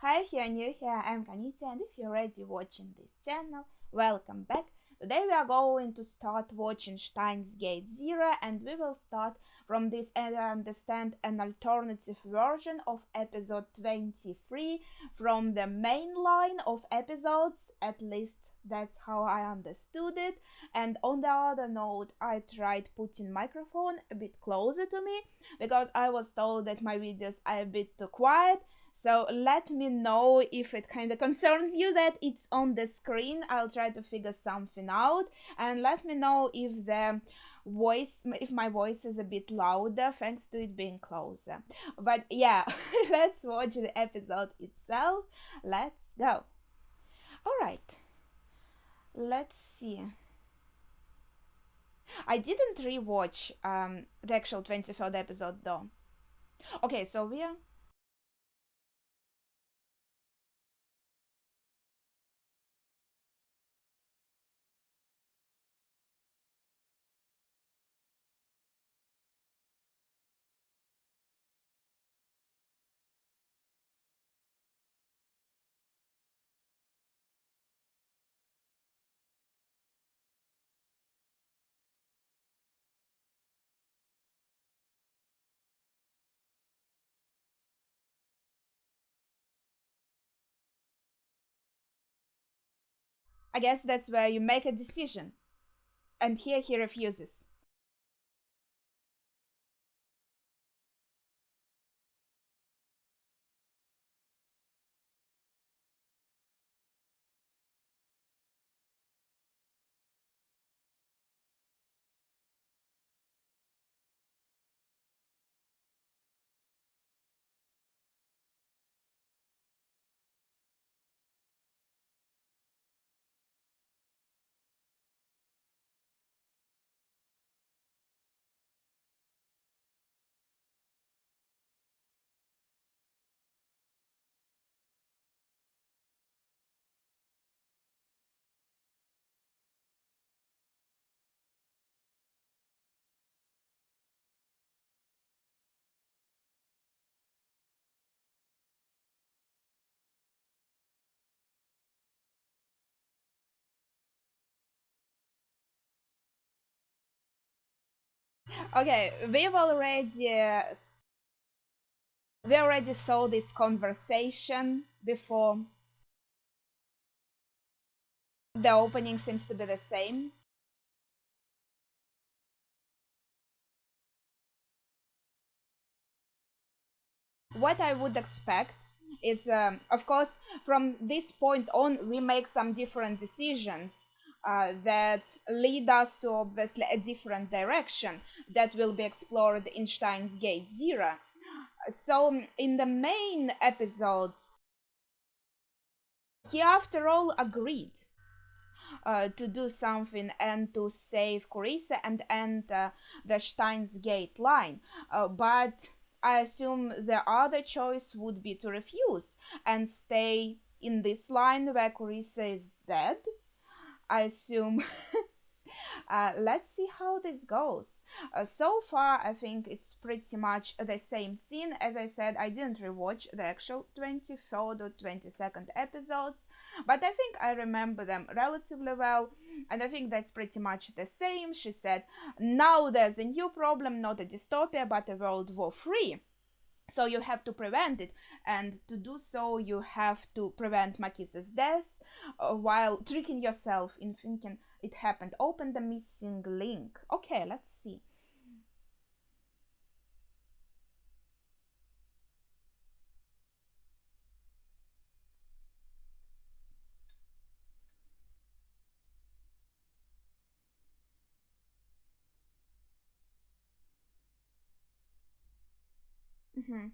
Hi, if you're new here, I'm Kaniti, and if you're already watching this channel, welcome back. Today we are going to start watching Steins Gate Zero, and we will start from this, and I understand, an alternative version of episode 23 from the main line of episodes. At least that's how I understood it. And on the other note, I tried putting microphone a bit closer to me because I was told that my videos are a bit too quiet. So let me know if it kind of concerns you that it's on the screen. I'll try to figure something out, and let me know if my voice is a bit louder thanks to it being closer. But yeah, let's watch the episode itself. Let's go. All right. Let's see. I didn't rewatch the actual 23rd episode though. Okay, so we are. I guess that's where you make a decision, and here he refuses. Okay, we already saw this conversation before. The opening seems to be the same. What I would expect is, of course, from this point on, we make some different decisions that lead us to obviously a different direction that will be explored in Steins Gate Zero. So, in the main episodes, he after all agreed to do something and to save Carissa and end the Steins Gate line. But I assume the other choice would be to refuse and stay in this line where Carissa is dead. I assume. Let's see how this goes. So far, I think it's pretty much the same scene. As I said, I didn't rewatch the actual 23rd or 22nd episodes, but I think I remember them relatively well, and I think that's pretty much the same. She said, now there's a new problem, not a dystopia, but a World War III. So you have to prevent it, and to do so you have to prevent Makisa's death while tricking yourself in thinking it happened. Open the missing link. Okay, let's see. Mm-hmm.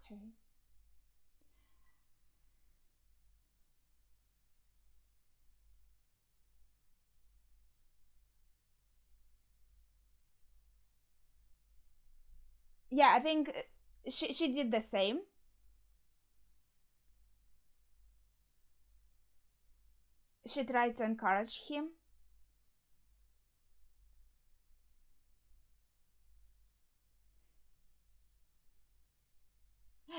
Okay. Yeah, I think she did the same. She tried to encourage him.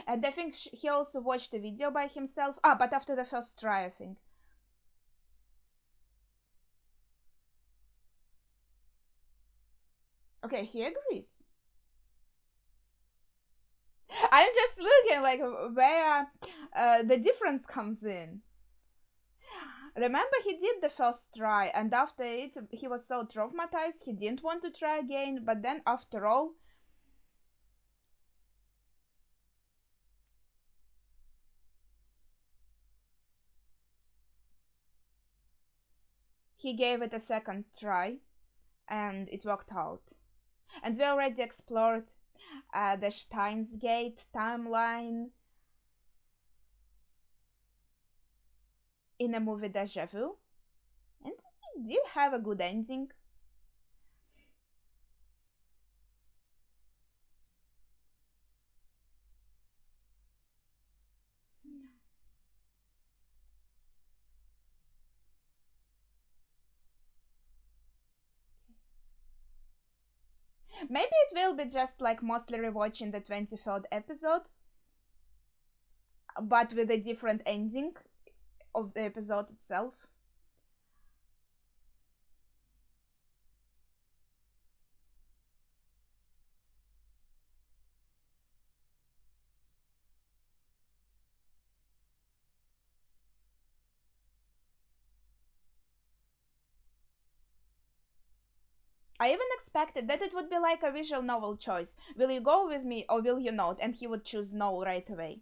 And I think he also watched the video by himself. Ah, but after the first try, I think. Okay, he agrees. I'm just looking like where the difference comes in. Remember, he did the first try, and after it, he was so traumatized he didn't want to try again. But then, after all, he gave it a second try, and it worked out. And we already explored the Steins Gate timeline in a movie Deja Vu, and it did have a good ending. Maybe it will be just like mostly rewatching the 23rd episode, but with a different ending of the episode itself. I even expected that it would be like a visual novel choice. Will you go with me or will you not? And he would choose no right away.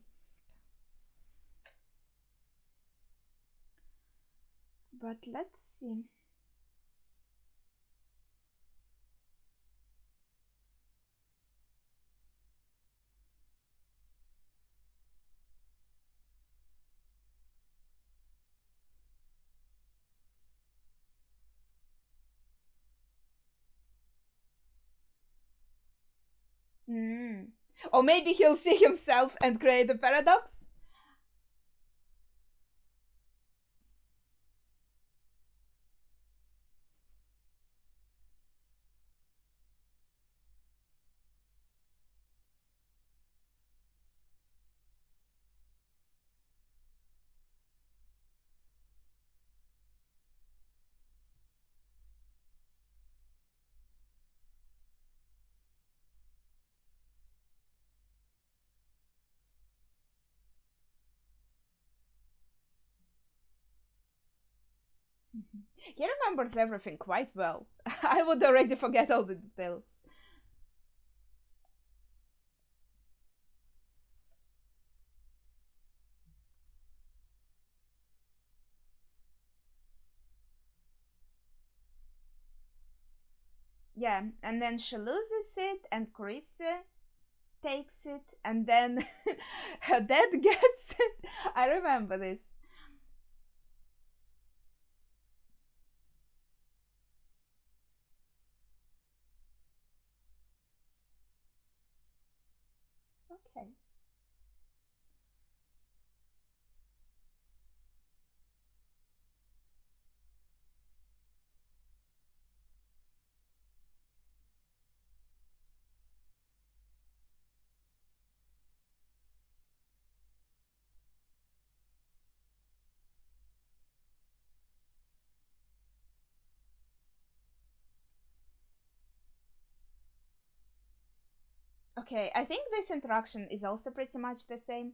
But let's see. Mm. Or maybe he'll see himself and create a paradox? He remembers everything quite well. I would already forget all the details. Yeah, and then she loses it, and Carissa takes it, and then her dad gets it. I remember this. Okay. Okay, I think this interaction is also pretty much the same.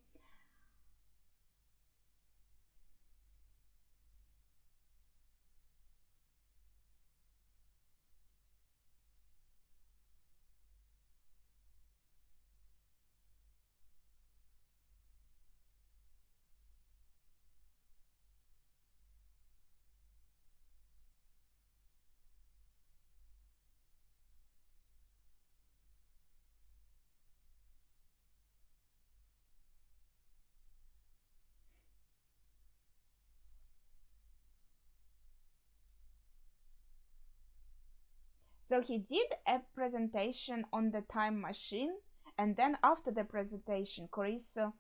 So he did a presentation on the time machine, and then after the presentation, Carissa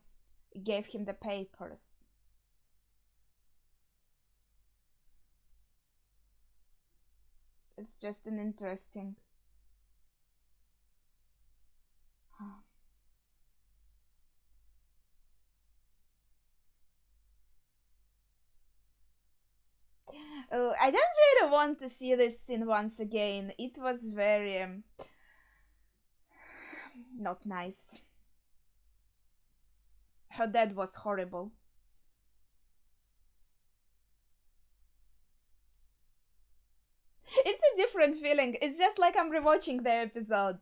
gave him the papers. It's just an interesting. Oh, I don't really want to see this scene once again. It was very not nice. Her dad was horrible. It's a different feeling. It's just like I'm rewatching the episode.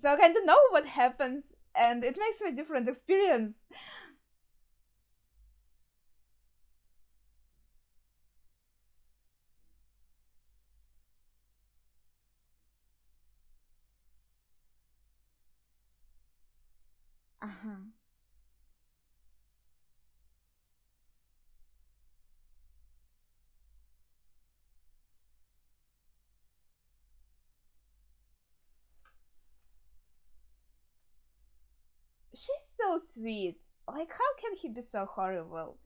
So I kind of know what happens, and it makes for a different experience. Uh huh. She's so sweet. Like, how can he be so horrible?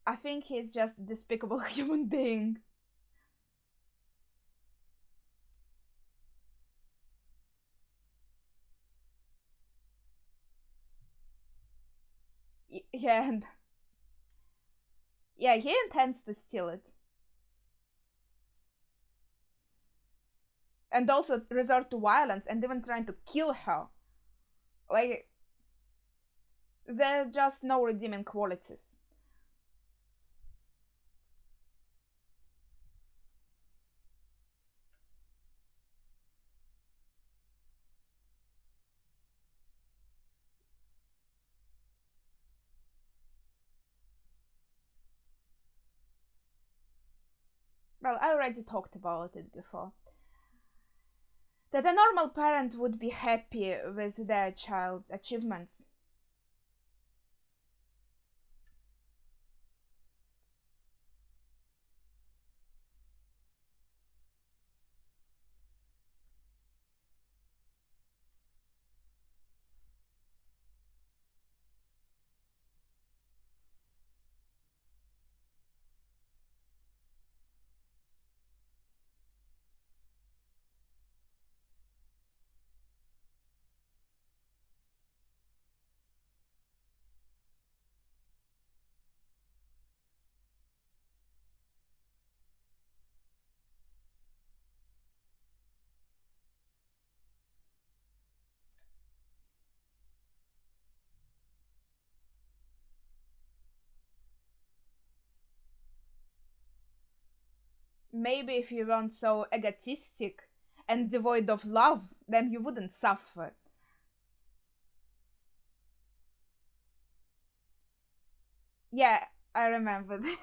I think he's just a despicable human being. Yeah, and yeah, he intends to steal it. And also resort to violence and even trying to kill her. Like, there are just no redeeming qualities. Well, I already talked about it before. That a normal parent would be happy with their child's achievements. Maybe if you weren't so egotistic and devoid of love, then you wouldn't suffer. Yeah, I remember that.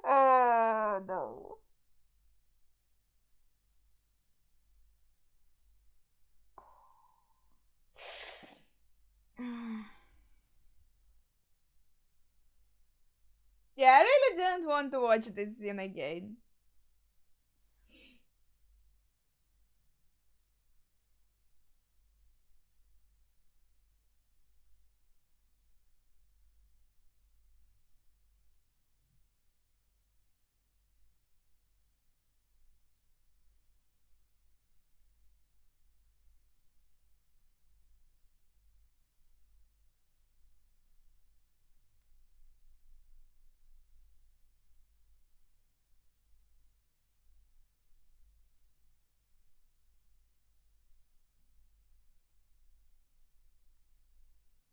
Oh no. Yeah, I really didn't want to watch this scene again.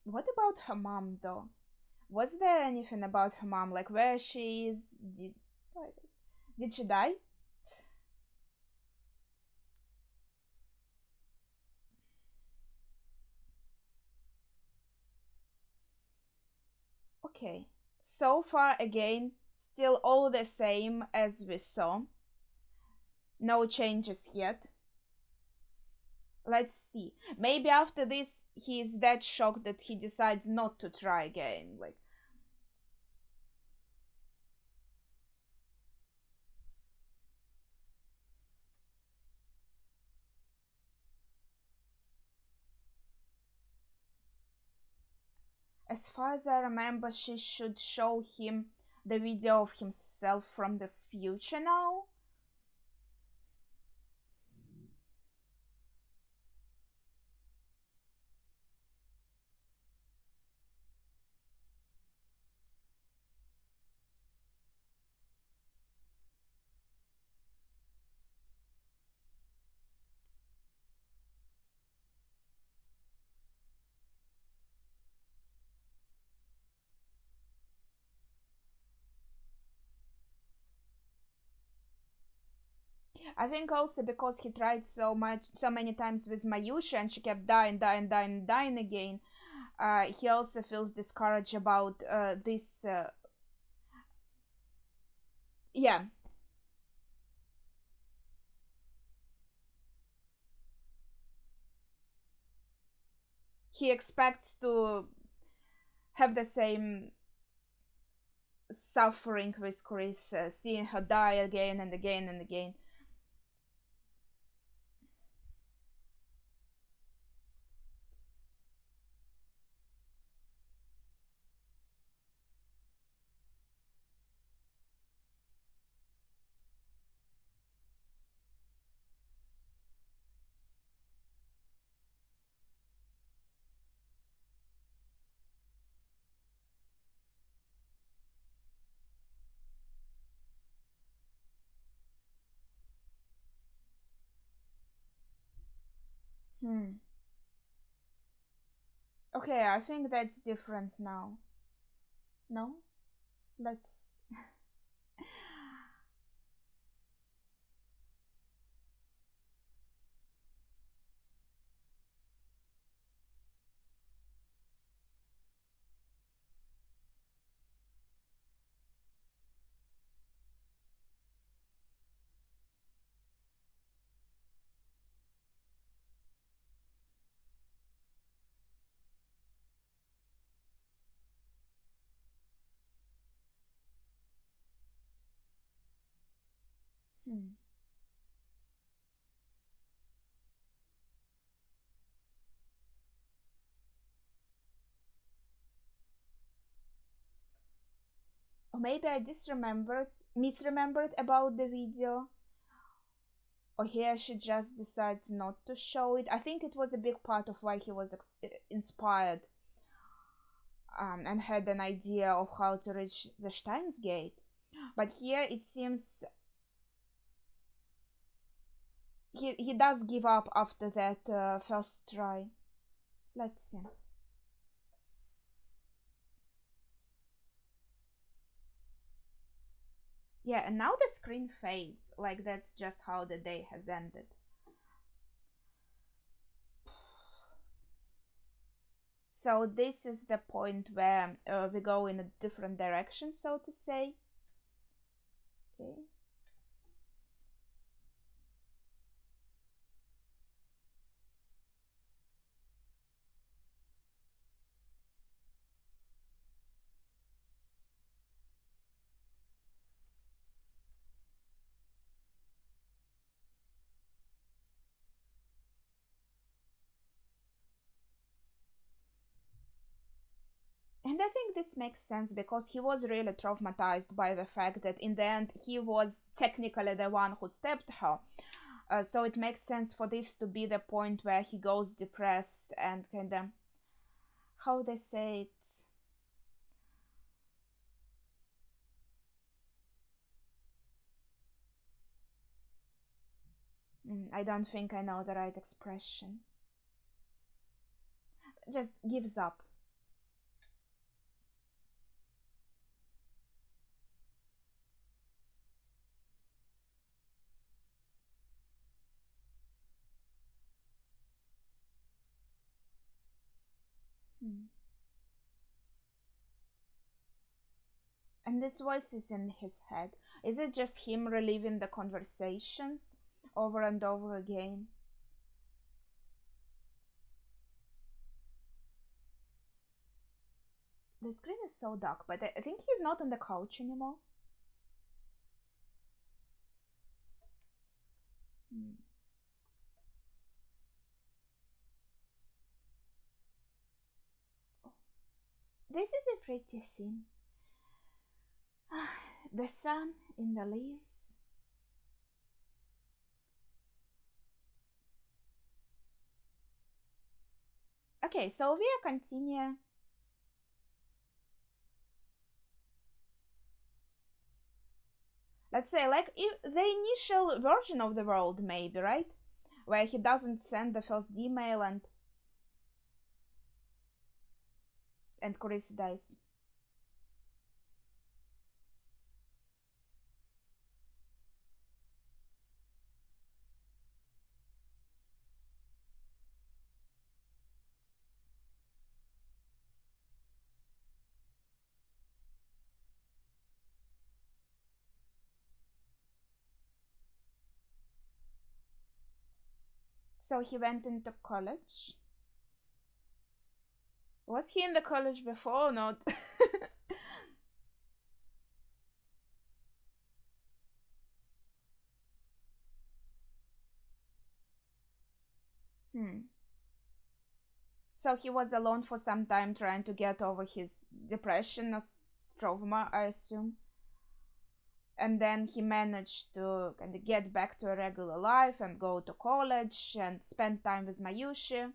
What about her mom, though? Was there anything about her mom, like where she is? Like, did she die? Okay. So far, again, still all the same as we saw. No changes yet. Let's see. Maybe after this, he is that shocked that he decides not to try again. Like, As far as I remember, she should show him the video of himself from the future now. I think also because he tried so many times with Mayusha and she kept dying again. He also feels discouraged about this. Yeah, he expects to have the same suffering with Chris, seeing her die again and again and again. Hmm. Okay, I think that's different now. No? Let's. Hmm. Or maybe I misremembered about the video. Or here she just decides not to show it. I think it was a big part of why he was inspired and had an idea of how to reach the Steins Gate. But here it seems he does give up after that first try. Let's see. Yeah, and now the screen fades, like that's just how the day has ended. So this is the point where we go in a different direction, so to say. Okay. And I think this makes sense because he was really traumatized by the fact that in the end he was technically the one who stabbed her. So it makes sense for this to be the point where he goes depressed and kind of, how they say it, I don't think I know the right expression. Just gives up. Hmm. And this voice is in his head. Is it just him reliving the conversations over and over again? The screen is so dark, but I think he's not on the couch anymore. Hmm. this is a pretty scene. The sun in the leaves. Okay, so we continue. Let's say, like, the initial version of the world, maybe, right? Where he doesn't send the first email and Chris dies. So he went into college. Was he in the college before or not? Hmm. So he was alone for some time trying to get over his depression or trauma, I assume. And then he managed to kind of get back to a regular life and go to college and spend time with Mayushi.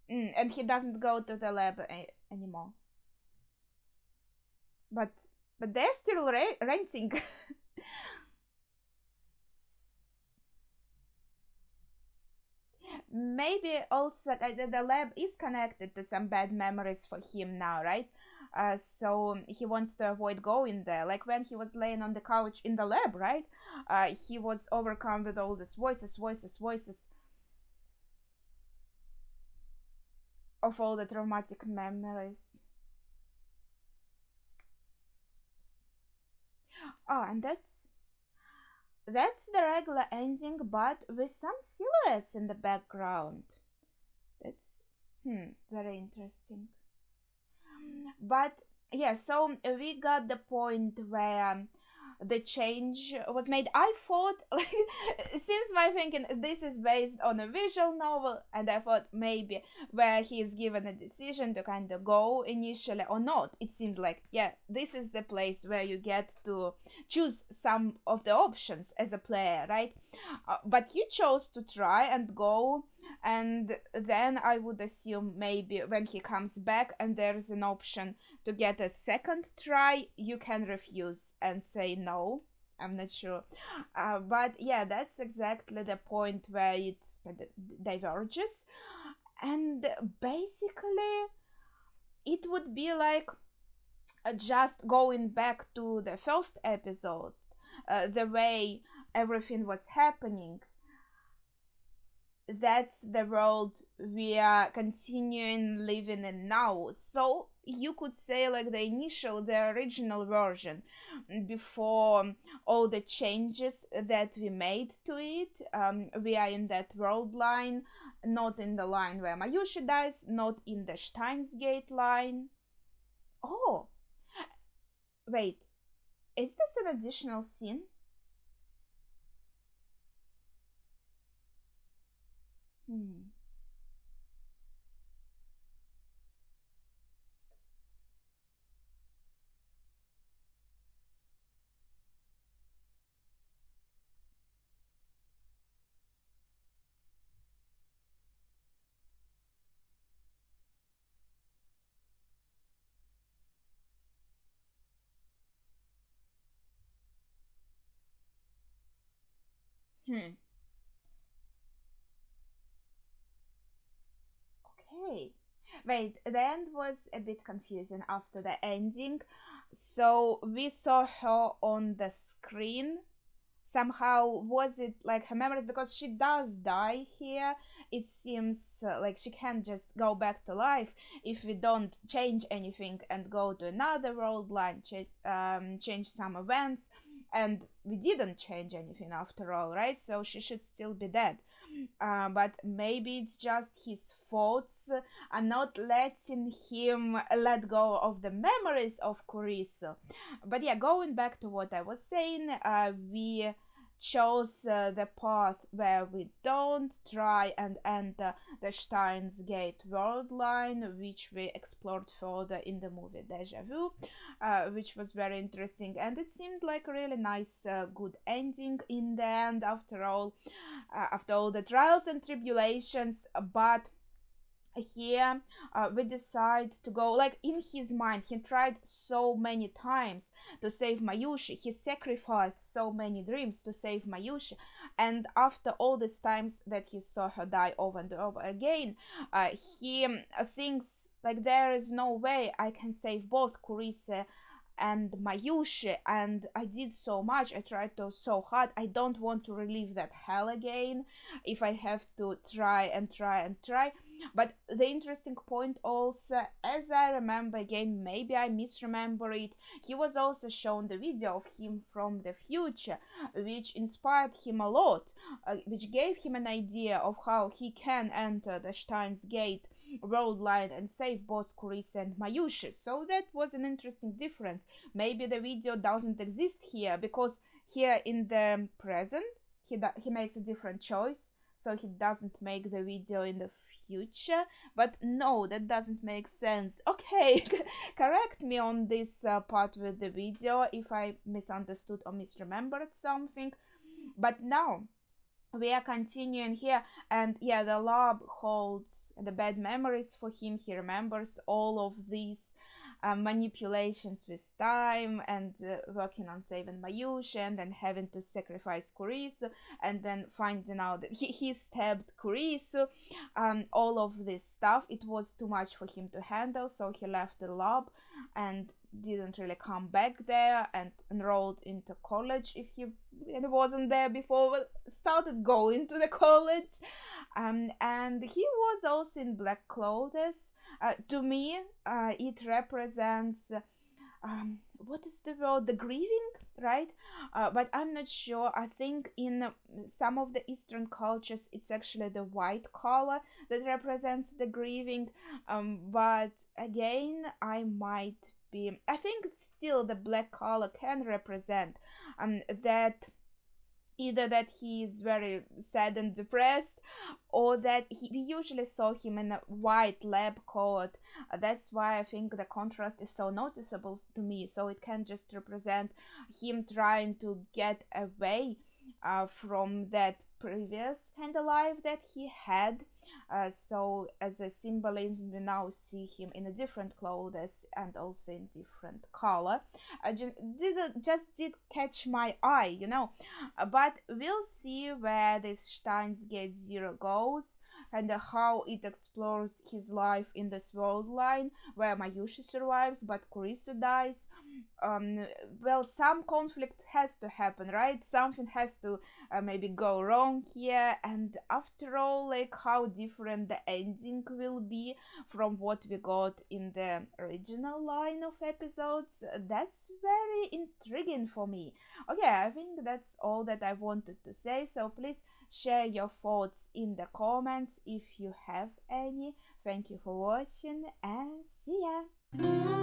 And he doesn't go to the lab anymore. But they're still renting. Maybe also the lab is connected to some bad memories for him now, right? So he wants to avoid going there. Like when he was laying on the couch in the lab, right? He was overcome with all these voices of all the traumatic memories. Oh, and that's the regular ending, but with some silhouettes in the background. That's very interesting. But yeah, so we got the point where the change was made. I thought, like, since my thinking, this is based on a visual novel, and I thought maybe where he is given a decision to kind of go initially or not. It seemed like, yeah, this is the place where you get to choose some of the options as a player, right? But he chose to try and go, and then I would assume maybe when he comes back and there's an option to get a second try, you can refuse and say no. I'm not sure. But yeah, that's exactly the point where it diverges. And basically, it would be like just going back to the first episode, the way everything was happening. That's the world we are continuing living in now. So you could say like the original version before all the changes that we made to it. We are in that world line, not in the line where Mayushi dies, not in the Steins Gate line. Oh, wait, is this an additional scene? Hmm. Hmm. Okay. Wait, the end was a bit confusing after the ending. So we saw her on the screen. Somehow, was it like her memories? Because she does die here. It seems like she can't just go back to life if we don't change anything and go to another world line, change some events. And we didn't change anything after all, right? So she should still be dead. But maybe it's just his thoughts are not letting him let go of the memories of Kurisu. But yeah, going back to what I was saying, we chose the path where we don't try and enter the Steins Gate world line, which we explored further in the movie Deja Vu, which was very interesting, and it seemed like a really nice, good ending in the end, after all the trials and tribulations. But here we decide to go, like, in his mind he tried so many times to save Mayushi, he sacrificed so many dreams to save Mayushi, and after all these times that he saw her die over and over again, he thinks like, there is no way I can save both Kurise and Mayushi, and I did so much, I tried so hard, I don't want to relive that hell again if I have to try and try and try. But the interesting point also, as I remember, again, maybe I misremember it, he was also shown the video of him from the future, which inspired him a lot, which gave him an idea of how he can enter the Steins Gate world line and save both Kurise and Mayushi. So that was an interesting difference. Maybe the video doesn't exist here, because here in the present he makes a different choice, so he doesn't make the video in the future. But no, that doesn't make sense. Okay, correct me on this part with the video if I misunderstood or misremembered something. But now we are continuing here, and yeah, the lab holds the bad memories for him. He remembers all of these manipulations with time, and working on saving Mayushi, and then having to sacrifice Kurisu, and then finding out that he stabbed Kurisu, all of this stuff. It was too much for him to handle, so he left the lab and didn't really come back there, and enrolled into college if he wasn't there before, but started going to the college, and he was also in black clothes. To me, it represents what is the word, the grieving, right? But I'm not sure. I think in some of the Eastern cultures it's actually the white color that represents the grieving, but again, I think still the black color can represent that either that he is very sad and depressed, or that we usually saw him in a white lab coat. That's why I think the contrast is so noticeable to me. So it can just represent him trying to get away from that previous kind of life that he had. So as a symbolism, we now see him in a different clothes and also in different color. I just did catch my eye, but we'll see where this Steins Gate Zero goes, and how it explores his life in this world line where Mayushi survives but Kurisu dies. Well, some conflict has to happen, right? Something has to maybe go wrong here, and after all, like, how different the ending will be from what we got in the original line of episodes, that's very intriguing for me. Okay, I think that's all that I wanted to say, so please share your thoughts in the comments if you have any. Thank you for watching, and see ya!